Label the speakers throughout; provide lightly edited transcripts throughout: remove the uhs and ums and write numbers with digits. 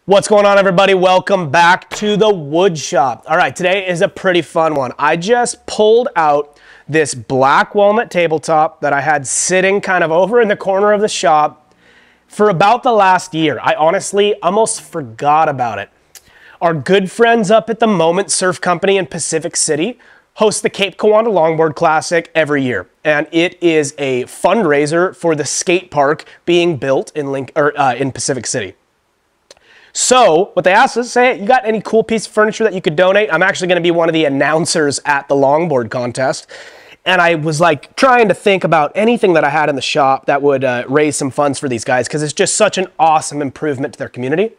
Speaker 1: What's going on, everybody? Welcome back to the wood shop. All right, today is a pretty fun one. I just pulled out this black walnut tabletop that I had sitting kind of over in the corner of the shop for about the last year. I honestly almost forgot about it. Our good friends up at the Moment Surf Company in Pacific City host the Cape Kiwanda Longboard Classic every year, and it is a fundraiser for the skate park being built in Pacific City. So what they asked us, say, you got any cool piece of furniture that you could donate? I'm actually going to be one of the announcers at the longboard contest. And I was like trying to think about anything that I had in the shop that would raise some funds for these guys, because it's just such an awesome improvement to their community.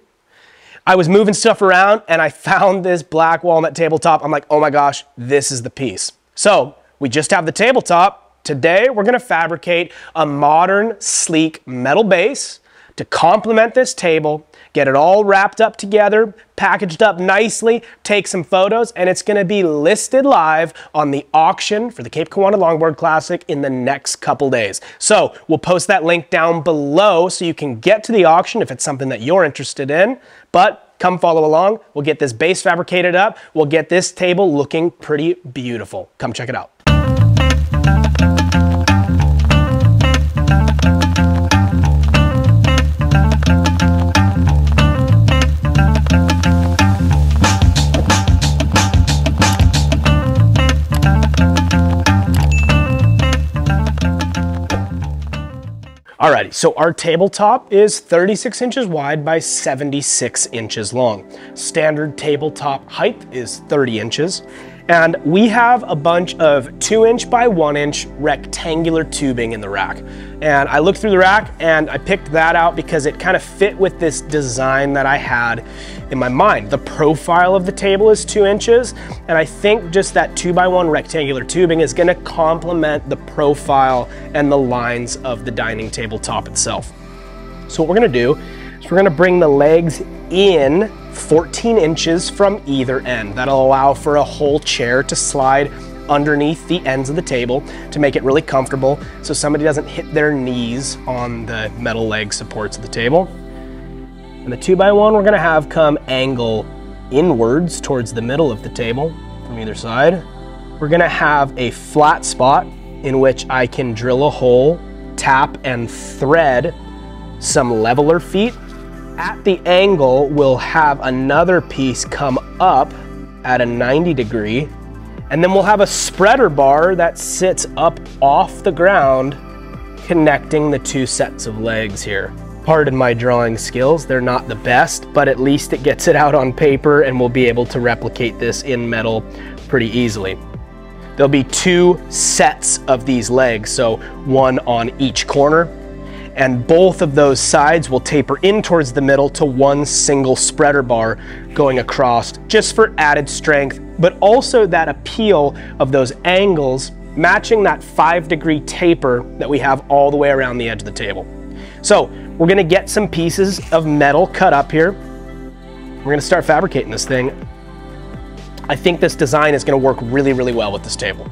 Speaker 1: I was moving stuff around and I found this black walnut tabletop. I'm like, oh my gosh, this is the piece. So we just have the tabletop. Today, we're going to fabricate a modern, sleek metal base to complement this table, get it all wrapped up together, packaged up nicely, take some photos, and it's gonna be listed live on the auction for the Cape Kiwanda Longboard Classic in the next couple days. So we'll post that link down below so you can get to the auction if it's something that you're interested in, but come follow along. We'll get this base fabricated up. We'll get this table looking pretty beautiful. Come check it out. Alrighty, so our tabletop is 36 inches wide by 76 inches long. Standard tabletop height is 30 inches. And we have a bunch of 2-inch by 1-inch rectangular tubing in the rack. And I looked through the rack and I picked that out because it kind of fit with this design that I had in my mind. The profile of the table is 2 inches, and I think just that 2x1 rectangular tubing is gonna complement the profile and the lines of the dining tabletop itself. So what we're gonna do is we're gonna bring the legs in 14 inches from either end. That'll allow for a whole chair to slide underneath the ends of the table to make it really comfortable so somebody doesn't hit their knees on the metal leg supports of the table. And the 2x1 we're gonna have come angle inwards towards the middle of the table from either side. We're gonna have a flat spot in which I can drill a hole, tap and thread some leveler feet. At the angle, we'll have another piece come up at a 90 degree, and then we'll have a spreader bar that sits up off the ground, connecting the two sets of legs here. Pardon my drawing skills, they're not the best, but at least it gets it out on paper and we'll be able to replicate this in metal pretty easily. There'll be two sets of these legs, so one on each corner, and both of those sides will taper in towards the middle to one single spreader bar going across, just for added strength, but also that appeal of those angles matching that 5-degree taper that we have all the way around the edge of the table. So we're gonna get some pieces of metal cut up here. We're gonna start fabricating this thing. I think this design is gonna work really, really well with this table.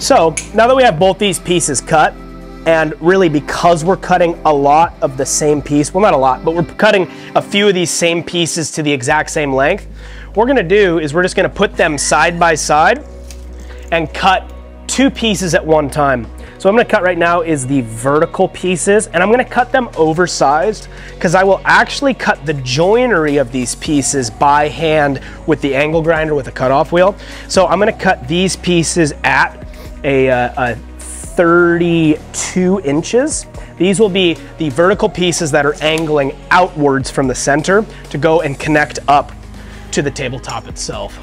Speaker 1: So now that we have both these pieces cut, and really because we're cutting a lot of the same piece, well, not a lot, but we're cutting a few of these same pieces to the exact same length, what we're gonna do is we're just gonna put them side by side and cut two pieces at one time. So I'm gonna cut right now is the vertical pieces, and I'm gonna cut them oversized because I will actually cut the joinery of these pieces by hand with the angle grinder with a cutoff wheel. So I'm gonna cut these pieces at a 32 inches. These will be the vertical pieces that are angling outwards from the center to go and connect up to the tabletop itself.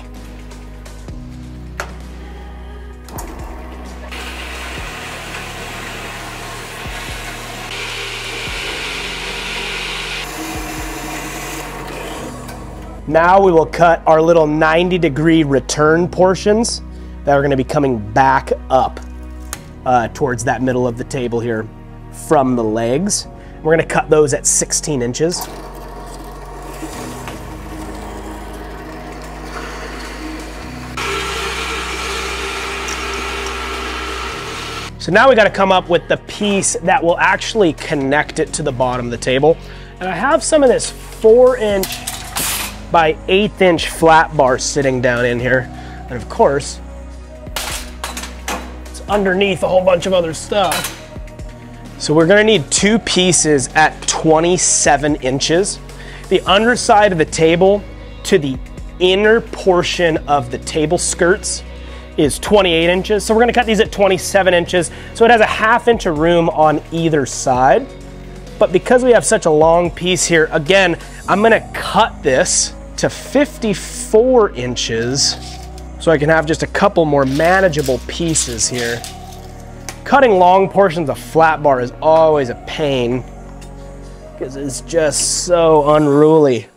Speaker 1: Now we will cut our little 90-degree return portions that are going to be coming back up towards that middle of the table here from the legs. We're going to cut those at 16 inches. So now we got to come up with the piece that will actually connect it to the bottom of the table. And I have some of this 4" by 1/8" flat bar sitting down in here. And of course, it's underneath a whole bunch of other stuff. So we're gonna need 2 pieces at 27 inches. The underside of the table to the inner portion of the table skirts is 28 inches. So we're gonna cut these at 27 inches. So it has a 1/2 inch of room on either side. But because we have such a long piece here, again, I'm gonna cut this to 54 inches so I can have just a couple more manageable pieces here. Cutting long portions of flat bar is always a pain because it's just so unruly.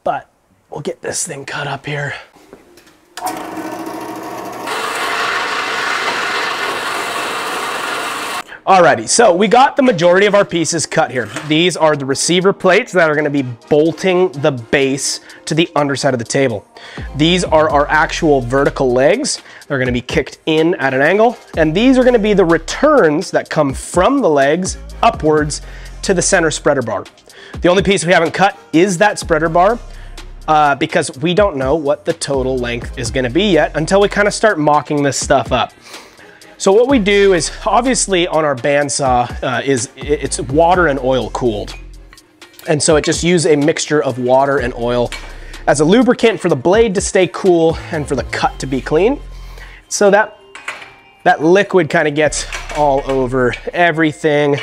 Speaker 1: But we'll get this thing cut up here. Alrighty, so we got the majority of our pieces cut here. These are the receiver plates that are gonna be bolting the base to the underside of the table. These are our actual vertical legs. They're gonna be kicked in at an angle, and these are gonna be the returns that come from the legs upwards to the center spreader bar. The only piece we haven't cut is that spreader bar because we don't know what the total length is gonna be yet until we kind of start mocking this stuff up. So what we do is, obviously on our bandsaw, it's water and oil cooled. And so it just uses a mixture of water and oil as a lubricant for the blade to stay cool and for the cut to be clean. So that liquid kind of gets all over everything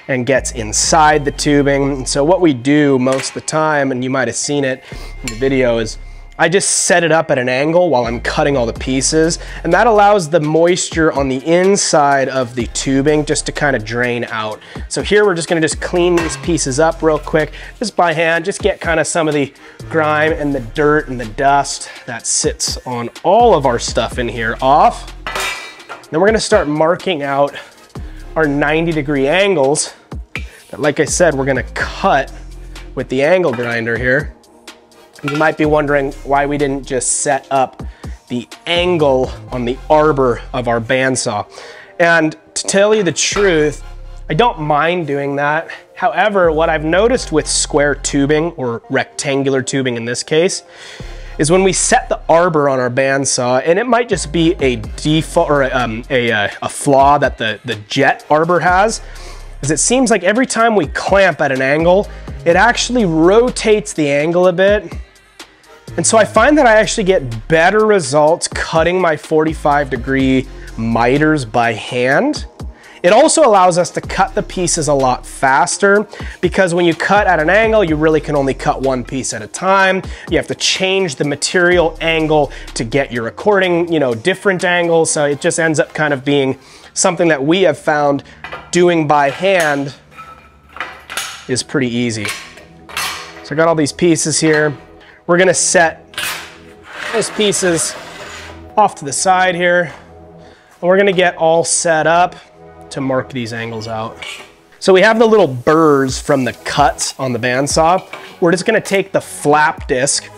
Speaker 1: and gets inside the tubing. And so what we do most of the time, and you might have seen it in the video, is I just set it up at an angle while I'm cutting all the pieces, and that allows the moisture on the inside of the tubing just to kind of drain out. So here we're just gonna clean these pieces up real quick, just by hand, just get kind of some of the grime and the dirt and the dust that sits on all of our stuff in here off. Then we're gonna start marking out our 90-degree angles that, like I said, we're gonna cut with the angle grinder here. You might be wondering why we didn't just set up the angle on the arbor of our bandsaw. And to tell you the truth, I don't mind doing that. However, what I've noticed with square tubing, or rectangular tubing in this case, is when we set the arbor on our bandsaw, and it might just be a default or a flaw that the jet arbor has, is it seems like every time we clamp at an angle, it actually rotates the angle a bit. And so I find that I actually get better results cutting my 45-degree miters by hand. It also allows us to cut the pieces a lot faster because when you cut at an angle, you really can only cut one piece at a time. You have to change the material angle to get your recording, different angles. So it just ends up kind of being something that we have found doing by hand is pretty easy. So I got all these pieces here. We're gonna set those pieces off to the side here, and we're gonna get all set up to mark these angles out. So we have the little burrs from the cuts on the bandsaw. We're just gonna take the flap disc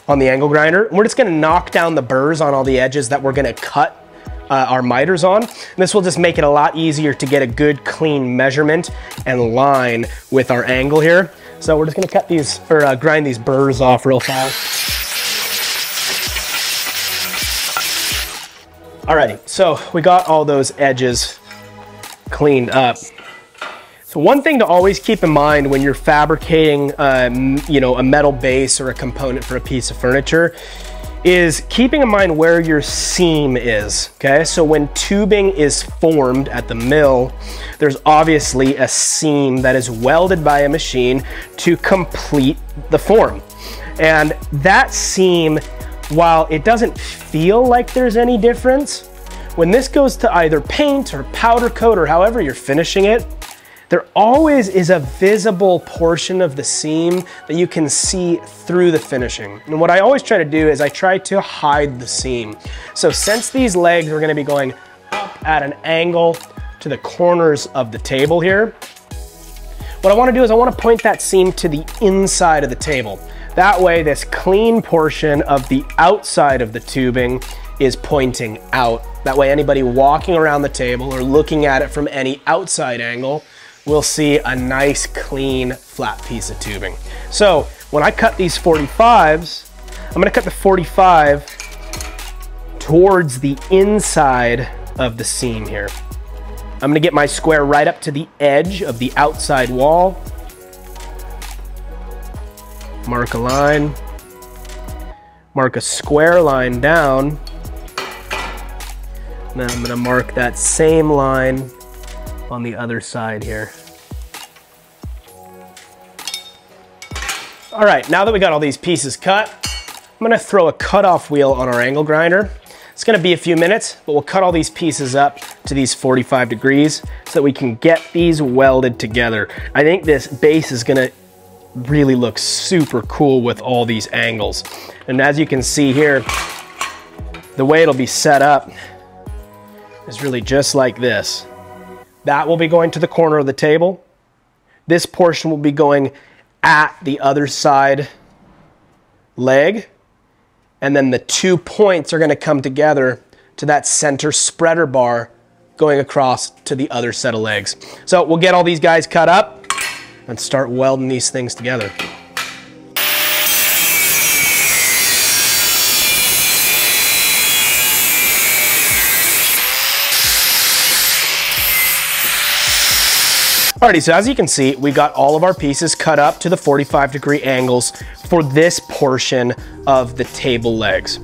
Speaker 1: on the angle grinder, and we're just gonna knock down the burrs on all the edges that we're gonna cut our miters on. And this will just make it a lot easier to get a good clean measurement and line with our angle here. So we're just gonna cut these, or grind these burrs off real fast. Alrighty, so we got all those edges cleaned up. So one thing to always keep in mind when you're fabricating, a metal base or a component for a piece of furniture is keeping in mind where your seam is, okay? So when tubing is formed at the mill, there's obviously a seam that is welded by a machine to complete the form. And that seam, while it doesn't feel like there's any difference, when this goes to either paint or powder coat or however you're finishing it, there always is a visible portion of the seam that you can see through the finishing. And what I always try to do is I try to hide the seam. So since these legs are gonna be going up at an angle to the corners of the table here, what I wanna do is I wanna point that seam to the inside of the table. That way this clean portion of the outside of the tubing is pointing out That way anybody walking around the table or looking at it from any outside angle will see a nice, clean, flat piece of tubing. So when I cut these 45s, I'm gonna cut the 45 towards the inside of the seam here. I'm gonna get my square right up to the edge of the outside wall. Mark a line. Mark a square line down. Now I'm gonna mark that same line on the other side here. All right, now that we got all these pieces cut, I'm gonna throw a cutoff wheel on our angle grinder. It's gonna be a few minutes, but we'll cut all these pieces up to these 45 degrees so that we can get these welded together. I think this base is gonna really look super cool with all these angles. And as you can see here, the way it'll be set up is really just like this. That will be going to the corner of the table. This portion will be going at the other side leg. And then the 2 points are gonna come together to that center spreader bar going across to the other set of legs. So we'll get all these guys cut up and start welding these things together. Alrighty, so as you can see, we got all of our pieces cut up to the 45-degree angles for this portion of the table legs.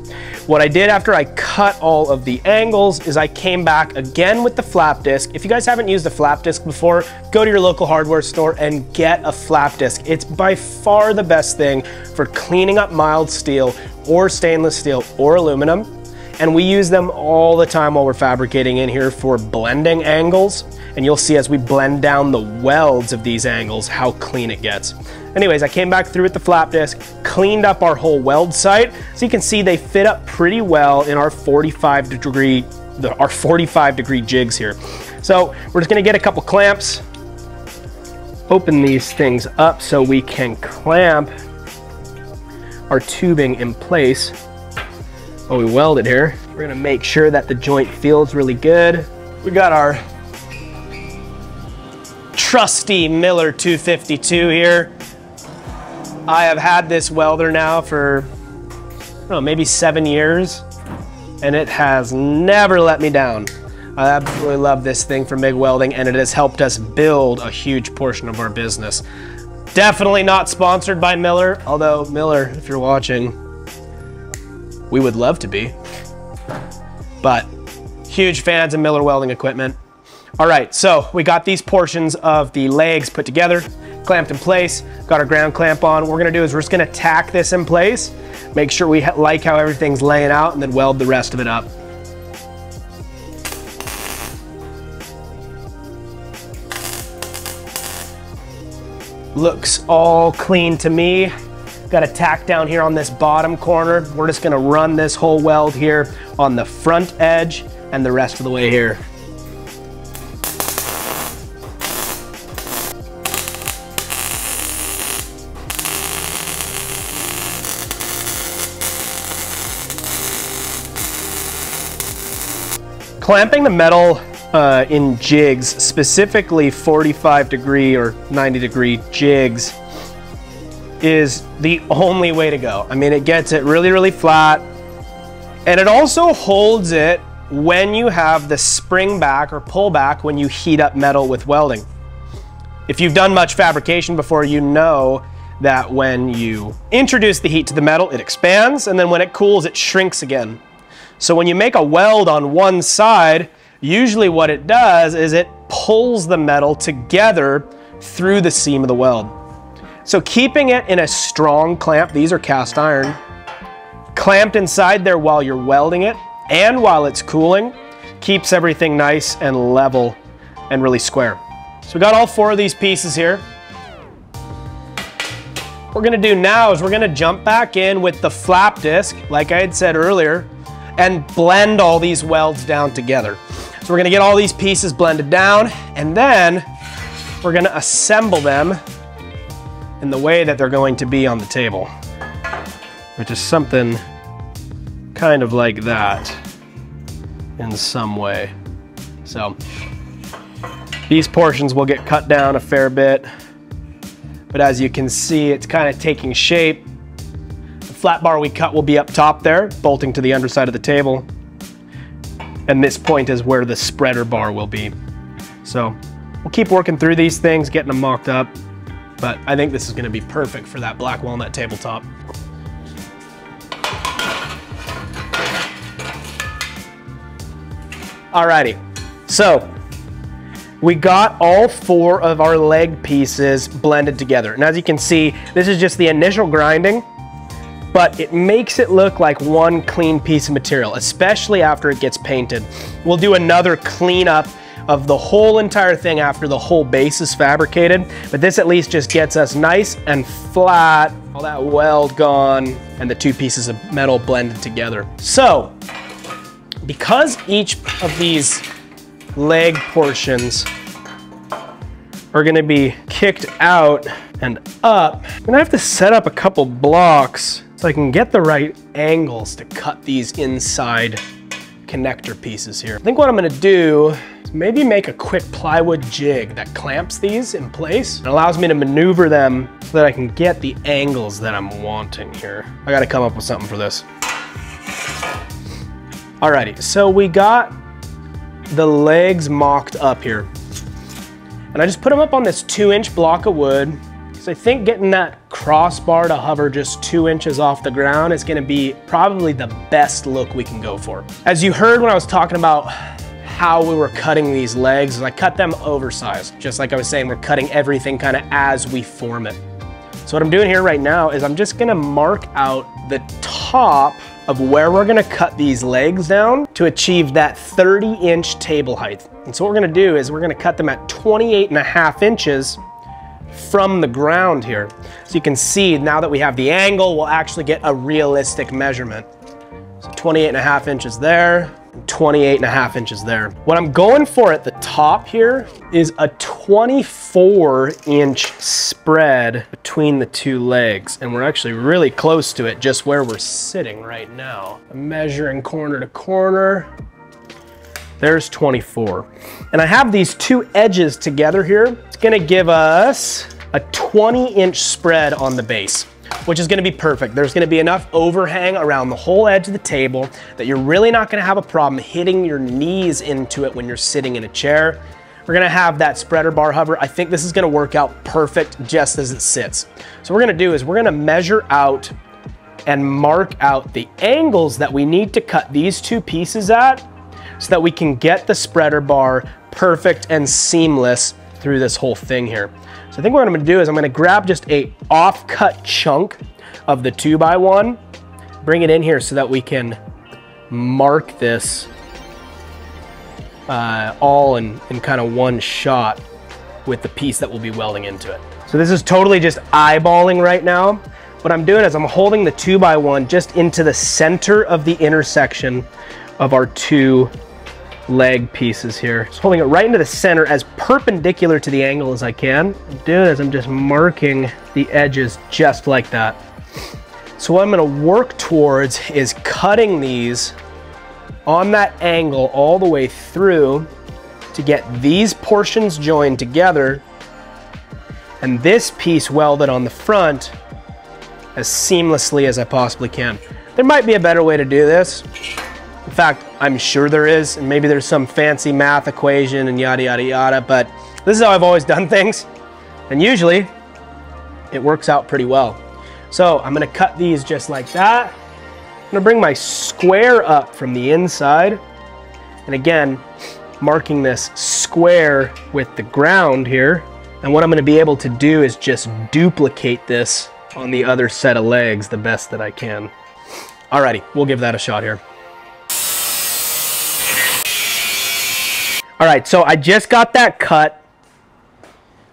Speaker 1: What I did after I cut all of the angles is I came back again with the flap disc. If you guys haven't used a flap disc before, go to your local hardware store and get a flap disc. It's by far the best thing for cleaning up mild steel or stainless steel or aluminum. And we use them all the time while we're fabricating in here for blending angles. And you'll see as we blend down the welds of these angles, how clean it gets. Anyways, I came back through with the flap disc, cleaned up our whole weld site. So you can see they fit up pretty well in our 45 degree jigs here. So we're just gonna get a couple clamps, open these things up so we can clamp our tubing in place while we weld it here. We're gonna make sure that the joint feels really good. We got our trusty Miller 252 here. I have had this welder now for, I don't know, maybe 7 years, and it has never let me down. I absolutely love this thing for MIG welding, and it has helped us build a huge portion of our business. Definitely not sponsored by Miller, although Miller, if you're watching, we would love to be. But huge fans of Miller welding equipment. All right, so we got these portions of the legs put together, clamped in place, got our ground clamp on. What we're gonna do is we're just gonna tack this in place, make sure we like how everything's laying out, and then weld the rest of it up. Looks all clean to me. Got a tack down here on this bottom corner. We're just gonna run this whole weld here on the front edge and the rest of the way here. Clamping the metal in jigs, specifically 45 degree or 90 degree jigs, is the only way to go. I mean, it gets it really, really flat, and it also holds it when you have the spring back or pull back when you heat up metal with welding. If you've done much fabrication before, you know that when you introduce the heat to the metal, it expands, and then when it cools, it shrinks again. So when you make a weld on one side, usually what it does is it pulls the metal together through the seam of the weld. So keeping it in a strong clamp, these are cast iron, clamped inside there while you're welding it and while it's cooling, keeps everything nice and level and really square. So we got all 4 of these pieces here. What we're gonna do now is we're gonna jump back in with the flap disc, like I had said earlier, and blend all these welds down together. So we're gonna get all these pieces blended down, and then we're gonna assemble them in the way that they're going to be on the table, which is something kind of like that. in some way. So these portions will get cut down a fair bit, but as you can see, it's kind of taking shape. The flat bar we cut will be up top there, bolting to the underside of the table. And this point is where the spreader bar will be. So we'll keep working through these things, getting them mocked up, but I think this is gonna be perfect for that black walnut tabletop. Alrighty, so we got all 4 of our leg pieces blended together. And as you can see, this is just the initial grinding, but it makes it look like one clean piece of material, especially after it gets painted. We'll do another cleanup of the whole entire thing after the whole base is fabricated, but this at least just gets us nice and flat, all that weld gone, and the 2 pieces of metal blended together. So, because each of these leg portions are gonna be kicked out and up, I'm gonna have to set up a couple blocks so I can get the right angles to cut these inside connector pieces here. I think what I'm gonna do is maybe make a quick plywood jig that clamps these in place and allows me to maneuver them so that I can get the angles that I'm wanting here. I gotta come up with something for this. Alrighty, so we got the legs mocked up here. And I just put them up on this 2-inch block of wood. So I think getting that crossbar to hover just 2 inches off the ground is gonna be probably the best look we can go for. As you heard when I was talking about how we were cutting these legs, I cut them oversized. Just like I was saying, we're cutting everything kind of as we form it. So what I'm doing here right now is I'm just gonna mark out the top of where we're gonna cut these legs down to achieve that 30-inch table height. And so what we're gonna do is we're gonna cut them at 28.5 inches from the ground here. So you can see now that we have the angle, we'll actually get a realistic measurement. So 28.5 inches there, 28.5 inches there. What I'm going for at the top here is a 24-inch spread between the 2 legs. And we're actually really close to it just where we're sitting right now. I'm measuring corner to corner. There's 24. And I have these 2 edges together here. It's gonna give us a 20-inch spread on the base, which is gonna be perfect. There's gonna be enough overhang around the whole edge of the table that you're really not gonna have a problem hitting your knees into it when you're sitting in a chair. We're gonna have that spreader bar hover. I think this is gonna work out perfect just as it sits. So what we're gonna do is we're gonna measure out and mark out the angles that we need to cut these 2 pieces at so that we can get the spreader bar perfect and seamless through this whole thing here. So I think what I'm gonna do is I'm gonna grab just a off-cut chunk of the 2x1, bring it in here so that we can mark this all in kind of one shot with the piece that we'll be welding into it. So this is totally just eyeballing right now. What I'm doing is I'm holding the 2x1 just into the center of the intersection of our 2 leg pieces here. Just holding it right into the center as perpendicular to the angle as I can. What I'm doing is I'm just marking the edges just like that. So what I'm gonna work towards is cutting these on that angle all the way through to get these portions joined together and this piece welded on the front as seamlessly as I possibly can. There might be a better way to do this. In fact, I'm sure there is, and maybe there's some fancy math equation and yada, yada, yada, but this is how I've always done things. And usually it works out pretty well. So I'm gonna cut these just like that. I'm gonna bring my square up from the inside. And again, marking this square with the ground here. And what I'm gonna be able to do is just duplicate this on the other set of legs the best that I can. Alrighty, we'll give that a shot here. All right, so I just got that cut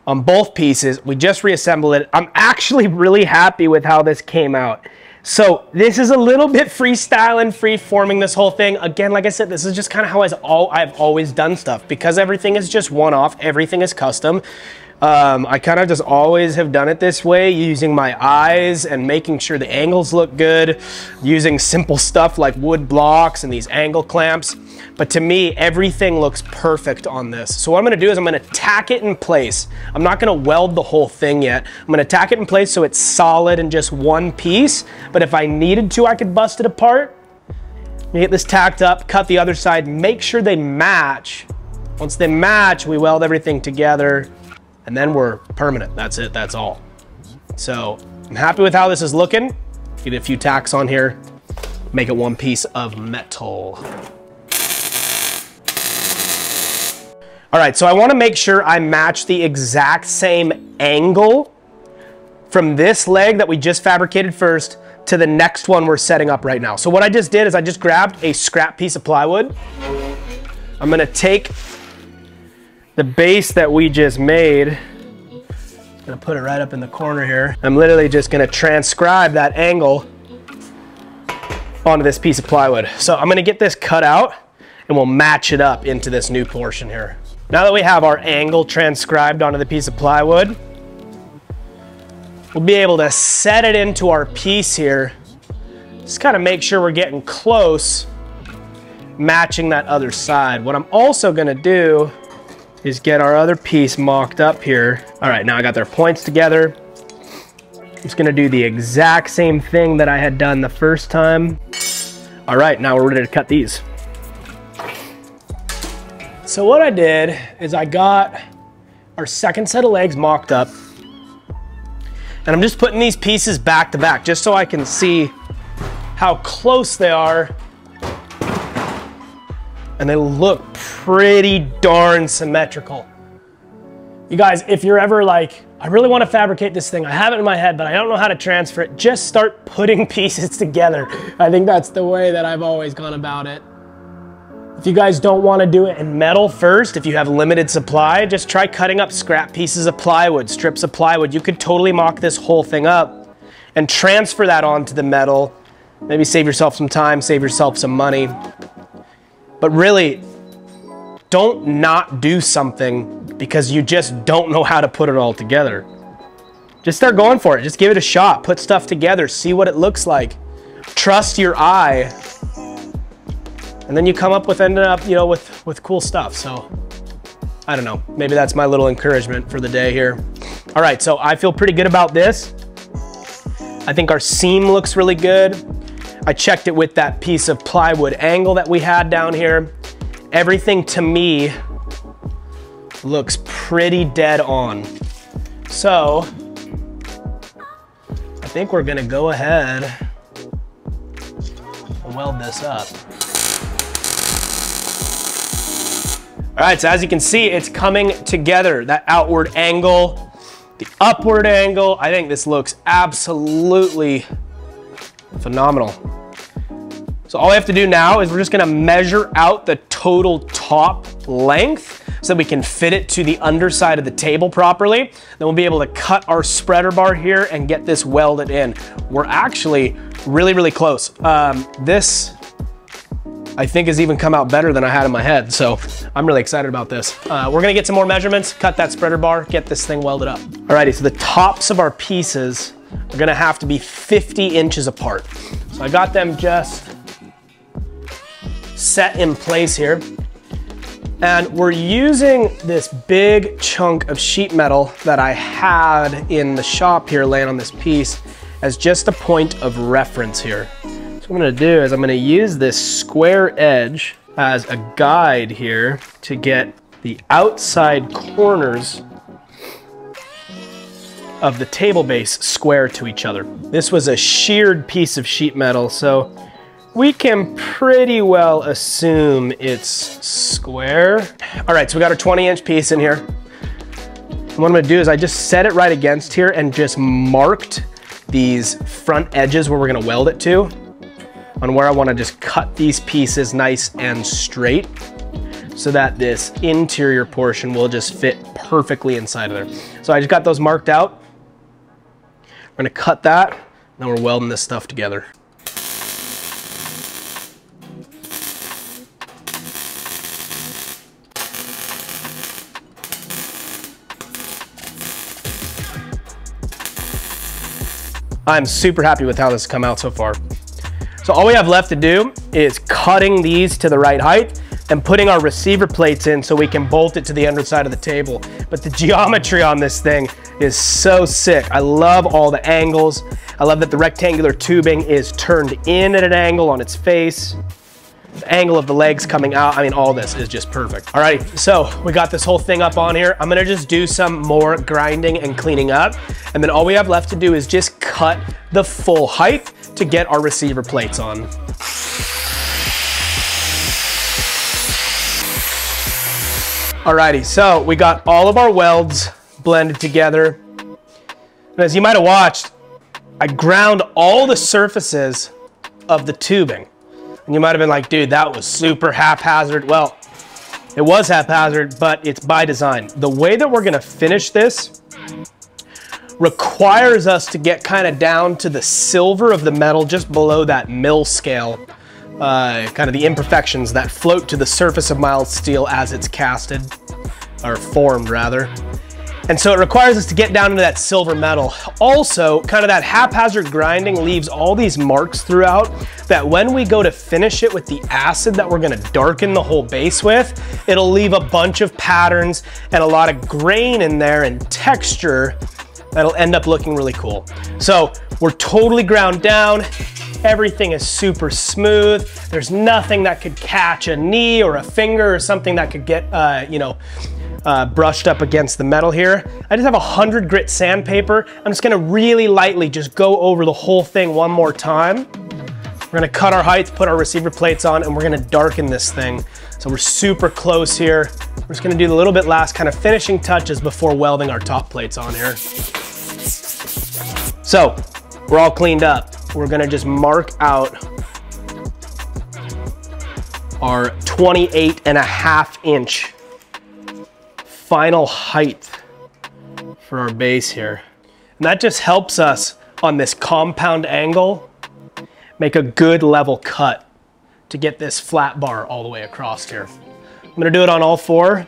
Speaker 1: on both pieces. We just reassembled it. I'm actually really happy with how this came out. So this is a little bit freestyling, free-forming this whole thing. Again, like I said, this is just kind of how I've always done stuff. Because everything is just one-off, everything is custom. I kind of just always have done it this way, using my eyes and making sure the angles look good, using simple stuff like wood blocks and these angle clamps. But to me, everything looks perfect on this. So what I'm gonna do is I'm gonna tack it in place. I'm not gonna weld the whole thing yet. I'm gonna tack it in place so it's solid in just one piece. But if I needed to, I could bust it apart. Get this tacked up, cut the other side, make sure they match. Once they match, we weld everything together, and then we're permanent. That's it, that's all. So I'm happy with how this is looking. Get a few tacks on here, make it one piece of metal. All right, so I wanna make sure I match the exact same angle from this leg that we just fabricated first to the next one we're setting up right now. So what I just did is I just grabbed a scrap piece of plywood. I'm gonna take the base that we just made, gonna put it right up in the corner here. I'm literally just gonna transcribe that angle onto this piece of plywood. So I'm gonna get this cut out and we'll match it up into this new portion here. Now that we have our angle transcribed onto the piece of plywood, we'll be able to set it into our piece here. Just kind of make sure we're getting close, matching that other side. What I'm also gonna do is get our other piece mocked up here. All right, now I got their points together. I'm just gonna do the exact same thing that I had done the first time. All right, now we're ready to cut these. So what I did is I got our second set of legs mocked up, and I'm just putting these pieces back to back just so I can see how close they are. And they look pretty darn symmetrical. You guys, if you're ever like, I really want to fabricate this thing, I have it in my head, but I don't know how to transfer it, just start putting pieces together. I think that's the way that I've always gone about it. If you guys don't want to do it in metal first, if you have limited supply, just try cutting up scrap pieces of plywood, strips of plywood. You could totally mock this whole thing up and transfer that onto the metal. Maybe save yourself some time, save yourself some money. But really, don't not do something because you just don't know how to put it all together. Just start going for it. Just give it a shot. Put stuff together. See what it looks like. Trust your eye. And then you come up with, ended up, you know, with cool stuff. So I don't know, maybe that's my little encouragement for the day here. All right, so I feel pretty good about this. I think our seam looks really good. I checked it with that piece of plywood angle that we had down here. Everything to me looks pretty dead on. So I think we're gonna go ahead and weld this up. All right, so as you can see, it's coming together. That outward angle, the upward angle. I think this looks absolutely phenomenal. So all we have to do now is we're just gonna measure out the total top length so we can fit it to the underside of the table properly. Then we'll be able to cut our spreader bar here and get this welded in. We're actually really, really close. This, I think, has even come out better than I had in my head. So I'm really excited about this. We're gonna get some more measurements, cut that spreader bar, get this thing welded up. Alrighty, so the tops of our pieces are gonna have to be 50 inches apart. So I got them just set in place here. And we're using this big chunk of sheet metal that I had in the shop here laying on this piece as just a point of reference here. So what I'm gonna do is I'm gonna use this square edge as a guide here to get the outside corners of the table base square to each other. This was a sheared piece of sheet metal, so we can pretty well assume it's square. All right, so we got our 20-inch piece in here. And what I'm gonna do is I just set it right against here and just marked these front edges where we're gonna weld it to, on where I wanna just cut these pieces nice and straight so that this interior portion will just fit perfectly inside of there. So I just got those marked out. We're gonna cut that, then we're welding this stuff together. I'm super happy with how this has come out so far. So all we have left to do is cutting these to the right height and putting our receiver plates in so we can bolt it to the underside of the table. But the geometry on this thing is so sick. I love all the angles. I love that the rectangular tubing is turned in at an angle on its face. The angle of the legs coming out, I mean, all this is just perfect. Alrighty, so we got this whole thing up on here. I'm gonna just do some more grinding and cleaning up. And then all we have left to do is just cut the full height to get our receiver plates on. Alrighty, so we got all of our welds blended together. And as you might have watched, I ground all the surfaces of the tubing. And you might have been like, dude, that was super haphazard. Well, it was haphazard, but it's by design. The way that we're gonna finish this requires us to get kind of down to the silver of the metal just below that mill scale, kind of the imperfections that float to the surface of mild steel as it's casted, or formed rather. And so it requires us to get down into that silver metal. Also, kind of that haphazard grinding leaves all these marks throughout that when we go to finish it with the acid that we're gonna darken the whole base with, it'll leave a bunch of patterns and a lot of grain in there and texture that'll end up looking really cool. So we're totally ground down. Everything is super smooth. There's nothing that could catch a knee or a finger or something that could get, brushed up against the metal here. I just have 100 grit sandpaper. I'm just gonna really lightly just go over the whole thing one more time. We're gonna cut our heights, put our receiver plates on, and we're gonna darken this thing. So we're super close here. We're just gonna do the little bit last kind of finishing touches before welding our top plates on here. So we're all cleaned up. We're gonna just mark out our 28.5 inch final height for our base here. And that just helps us on this compound angle make a good level cut to get this flat bar all the way across here. I'm gonna do it on all four.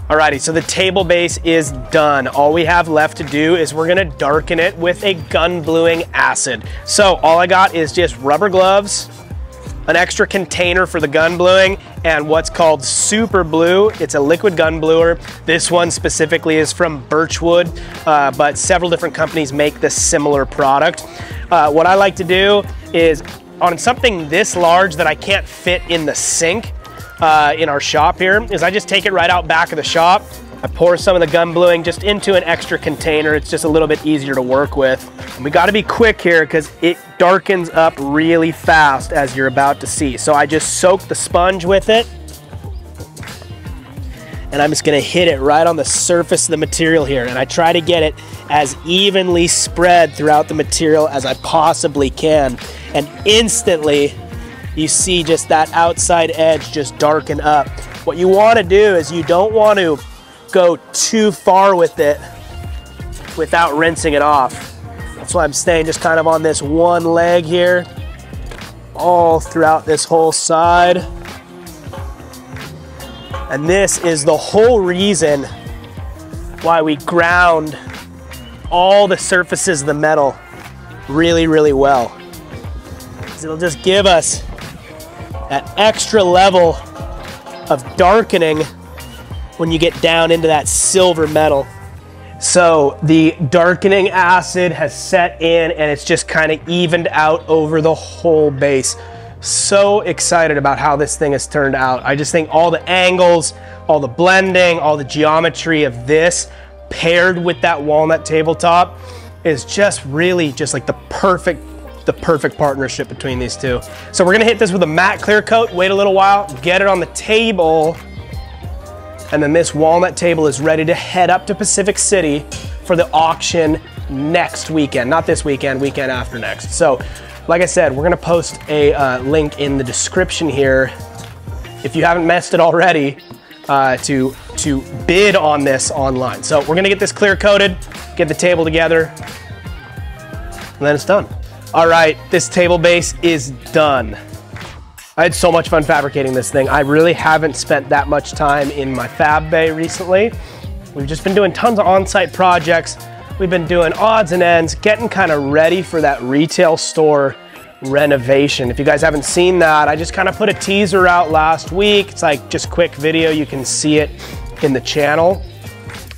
Speaker 1: Alrighty, so the table base is done. All we have left to do is we're gonna darken it with a gun bluing acid. So all I got is just rubber gloves, an extra container for the gun bluing, and what's called super blue. It's a liquid gun bluer. This one specifically is from Birchwood, but several different companies make this similar product. What I like to do is on something this large that I can't fit in the sink, in our shop here, is I just take it right out back of the shop. I pour some of the gun bluing just into an extra container. It's just a little bit easier to work with. And we gotta be quick here because it darkens up really fast as you're about to see. So I just soak the sponge with it. And I'm just gonna hit it right on the surface of the material here. And I try to get it as evenly spread throughout the material as I possibly can. And instantly, you see just that outside edge just darken up. What you want to do is you don't want to go too far with it without rinsing it off. That's why I'm staying just kind of on this one leg here, all throughout this whole side. And this is the whole reason why we ground all the surfaces of the metal really, really well. It'll just give us that extra level of darkening when you get down into that silver metal. So the darkening acid has set in and it's just kind of evened out over the whole base. So excited about how this thing has turned out. I just think all the angles, all the blending, all the geometry of this paired with that walnut tabletop is just really just like the perfect partnership between these two. So we're gonna hit this with a matte clear coat, wait a little while, get it on the table, and then this walnut table is ready to head up to Pacific City for the auction next weekend, not this weekend, weekend after next. So like I said, we're gonna post a link in the description here, if you haven't missed it already, to bid on this online. So we're gonna get this clear coated, get the table together, and then it's done. All right, this table base is done. I had so much fun fabricating this thing. I really haven't spent that much time in my fab bay recently. We've just been doing tons of on-site projects. We've been doing odds and ends, getting kind of ready for that retail store renovation. If you guys haven't seen that, I just kind of put a teaser out last week. It's like just quick video. You can see it in the channel.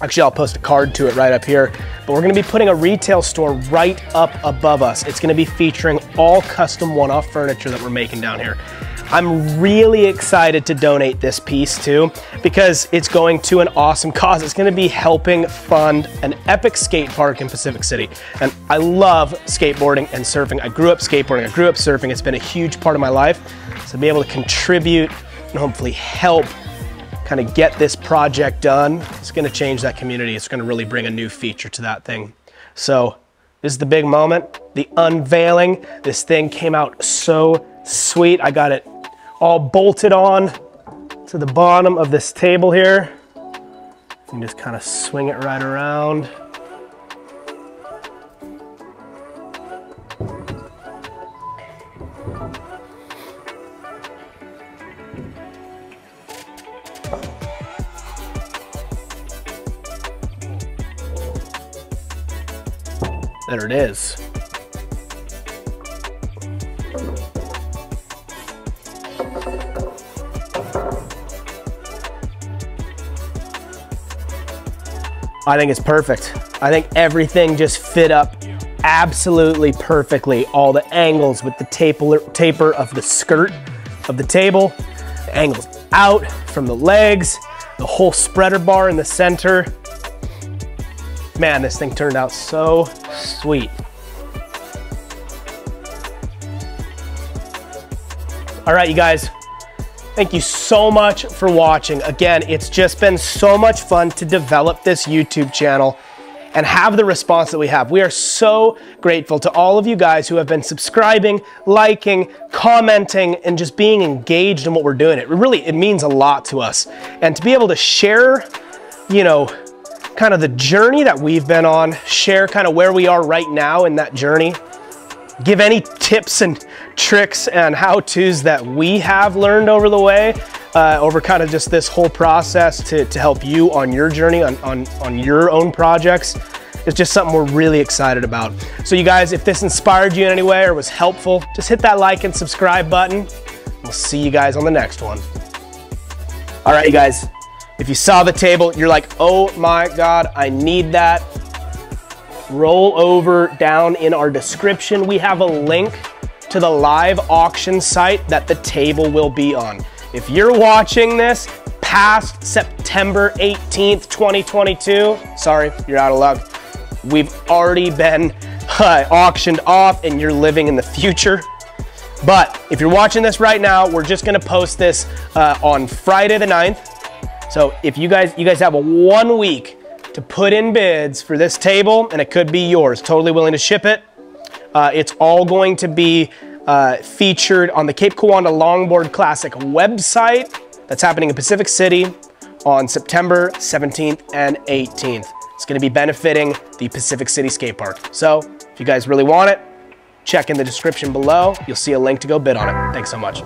Speaker 1: Actually, I'll post a card to it right up here. But we're gonna be putting a retail store right up above us. It's gonna be featuring all custom one-off furniture that we're making down here. I'm really excited to donate this piece too, because it's going to an awesome cause. It's gonna be helping fund an epic skate park in Pacific City. And I love skateboarding and surfing. I grew up skateboarding, I grew up surfing. It's been a huge part of my life. So to be able to contribute and hopefully help kind of get this project done, it's gonna change that community. It's gonna really bring a new feature to that thing. So this is the big moment, the unveiling. This thing came out so sweet. I got it all bolted on to the bottom of this table here. You can just kind of swing it right around. There it is. I think it's perfect. I think everything just fit up absolutely perfectly. All the angles with the taper of the skirt of the table, the angles out from the legs, the whole spreader bar in the center. Man, this thing turned out so sweet. All right, you guys, thank you so much for watching. Again, it's just been so much fun to develop this YouTube channel and have the response that we have. We are so grateful to all of you guys who have been subscribing, liking, commenting, and just being engaged in what we're doing. It means a lot to us. And to be able to share, you know, kind of the journey that we've been on, share kind of where we are right now in that journey, give any tips and tricks and how-tos that we have learned over the way, over kind of just this whole process to help you on your journey, on your own projects. It's just something we're really excited about. So you guys, if this inspired you in any way or was helpful, just hit that like and subscribe button. We'll see you guys on the next one. All right, you guys, if you saw the table, you're like, oh my God, I need that. Roll over down in our description. We have a link to the live auction site that the table will be on. If you're watching this past September 18th, 2022, sorry, you're out of luck. We've already been auctioned off and you're living in the future. But if you're watching this right now, we're just gonna post this on Friday the 9th. So if you guys have a 1 week to put in bids for this table, and it could be yours. Totally willing to ship it. It's all going to be featured on the Cape Kiwanda Longboard Classic website. That's happening in Pacific City on September 17th and 18th. It's gonna be benefiting the Pacific City Skate Park. So if you guys really want it, check in the description below. You'll see a link to go bid on it. Thanks so much.